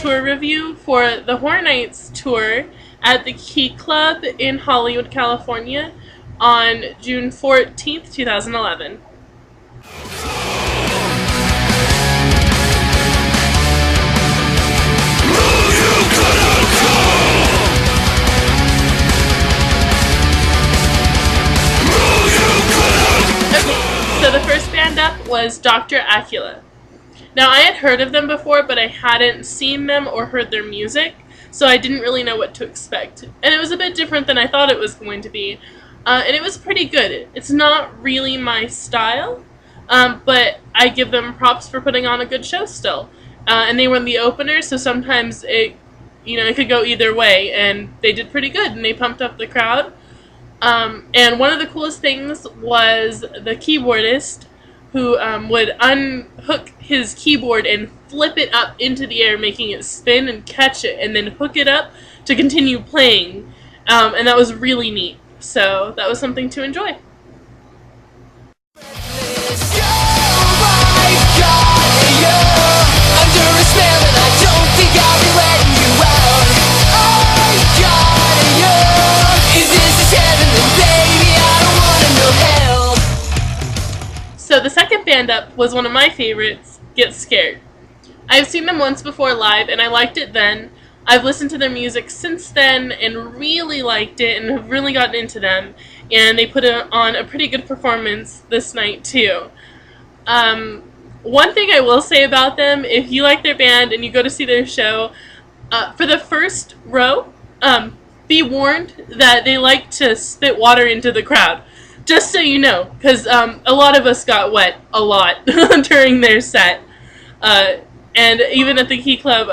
Tour review for the Horror Nights tour at the Key Club in Hollywood, California on June 14th, 2011. Okay, so the first band up was Dr.Acula. Now, I had heard of them before, but I hadn't seen them or heard their music, so I didn't really know what to expect. And it was a bit different than I thought it was going to be, and it was pretty good. It's not really my style, but I give them props for putting on a good show still. And they were the opener, so sometimes it could go either way, and they did pretty good, and they pumped up the crowd. And one of the coolest things was the keyboardist, who would unhook his keyboard and flip it up into the air, making it spin and catch it, and then hook it up to continue playing. And that was really neat. So that was something to enjoy. So the second band up was one of my favorites, Get Scared. I've seen them once before live, and I liked it then. I've listened to their music since then and really liked it and have really gotten into them. And they put on a pretty good performance this night too. One thing I will say about them, if you like their band and you go to see their show, for the first row, be warned that they like to spit water into the crowd. Just so you know, because a lot of us got wet a lot during their set. And even at the Key Club,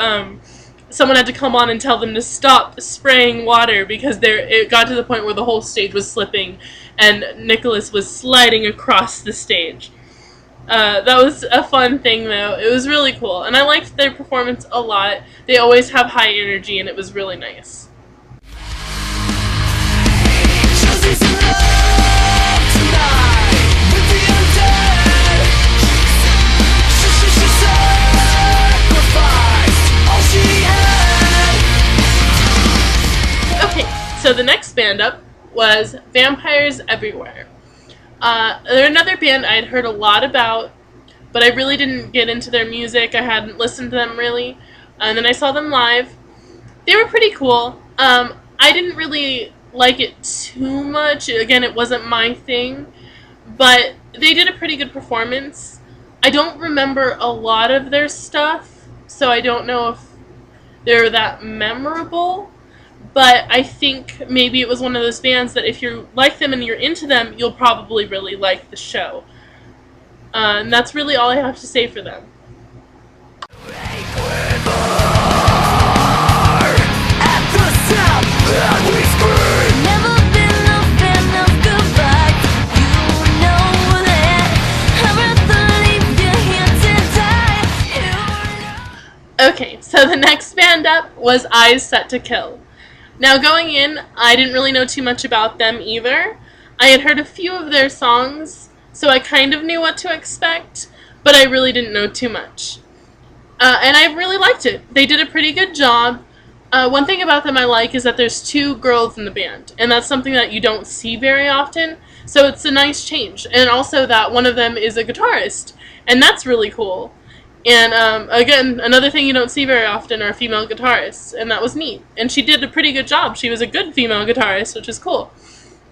someone had to come on and tell them to stop spraying water because it got to the point where the whole stage was slipping and Nicholas was sliding across the stage. That was a fun thing, though. It was really cool. And I liked their performance a lot. They always have high energy, and it was really nice. So the next band up was Vampires Everywhere. They're another band I'd heard a lot about, but I really didn't get into their music. I hadn't listened to them really. And then I saw them live. They were pretty cool. I didn't really like it too much. Again, it wasn't my thing, but they did a pretty good performance. I don't remember a lot of their stuff, so I don't know if they're that memorable. But I think maybe it was one of those bands that if you like them and you're into them, you'll probably really like the show. And that's really all I have to say for them. Okay, so the next band up was Eyes Set to Kill. Now, going in, I didn't really know too much about them either. I had heard a few of their songs, so I kind of knew what to expect, but I really didn't know too much. And I really liked it. They did a pretty good job. One thing about them I like is that there's two girls in the band, and that's something that you don't see very often, so it's a nice change. And also that one of them is a guitarist, and that's really cool. And again, another thing you don't see very often are female guitarists, and that was neat. And she did a pretty good job. She was a good female guitarist, which is cool.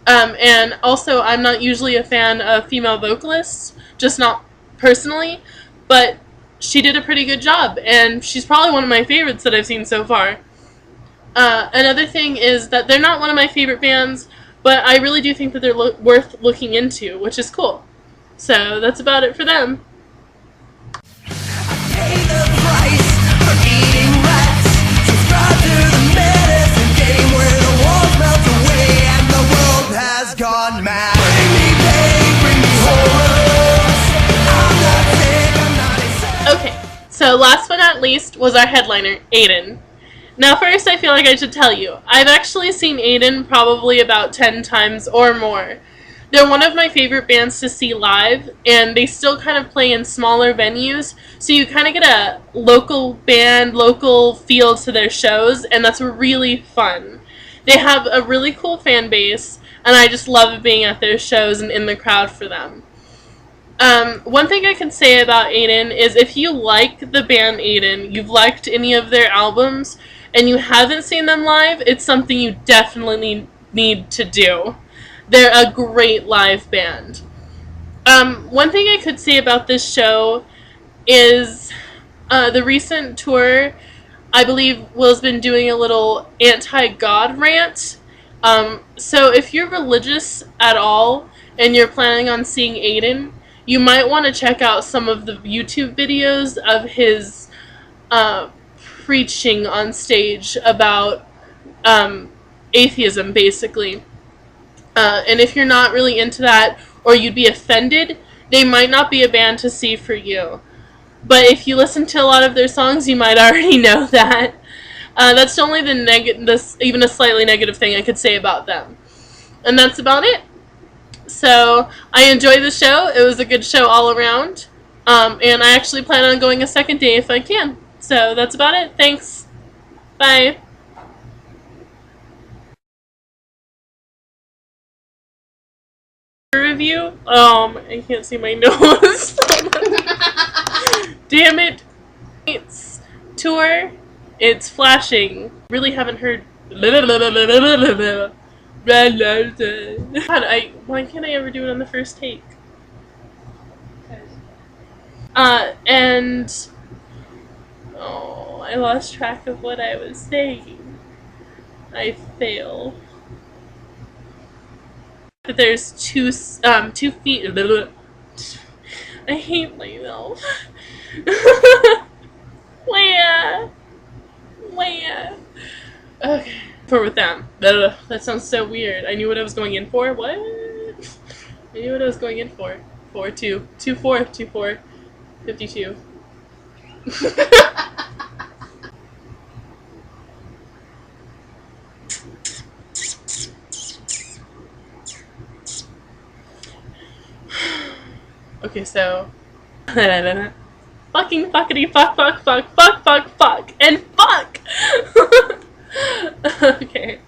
And also, I'm not usually a fan of female vocalists, just not personally, but she did a pretty good job, and she's probably one of my favorites that I've seen so far. Another thing is that they're not one of my favorite bands, but I really do think that they're worth looking into, which is cool. So that's about it for them. Okay, so last but not least was our headliner, Aiden. Now first I feel like I should tell you, I've actually seen Aiden probably about 10 times or more. They're one of my favorite bands to see live, and they still kind of play in smaller venues, so you kind of get a local band, local feel to their shows, and that's really fun. They have a really cool fan base, and I just love being at their shows and in the crowd for them. One thing I can say about Aiden is if you like the band Aiden, you've liked any of their albums, and you haven't seen them live, it's something you definitely need to do. They're a great live band. One thing I could say about this show is the recent tour. I believe Will's been doing a little anti-God rant. So if you're religious at all and you're planning on seeing Aiden, you might want to check out some of the YouTube videos of his preaching on stage about atheism, basically. And if you're not really into that, or you'd be offended, they might not be a band to see for you. But if you listen to a lot of their songs, you might already know that. That's only even a slightly negative thing I could say about them. And that's about it. So, I enjoyed the show. It was a good show all around. And I actually plan on going a second day if I can. So, that's about it. Thanks. Bye. Review. I can't see my nose. Damn it. It's tour. It's flashing. Really haven't heard. God, why can't I ever do it on the first take? And I lost track of what I was saying. I fail. That there's two feet. I hate myself. Where? Okay. For with them. That sounds so weird. I knew what I was going in for. What? I knew what I was going in for. 4-2. 2-4. 2-4. 52. Okay, so fucking fuckity fuck fuck fuck fuck fuck fuck and fuck. Okay.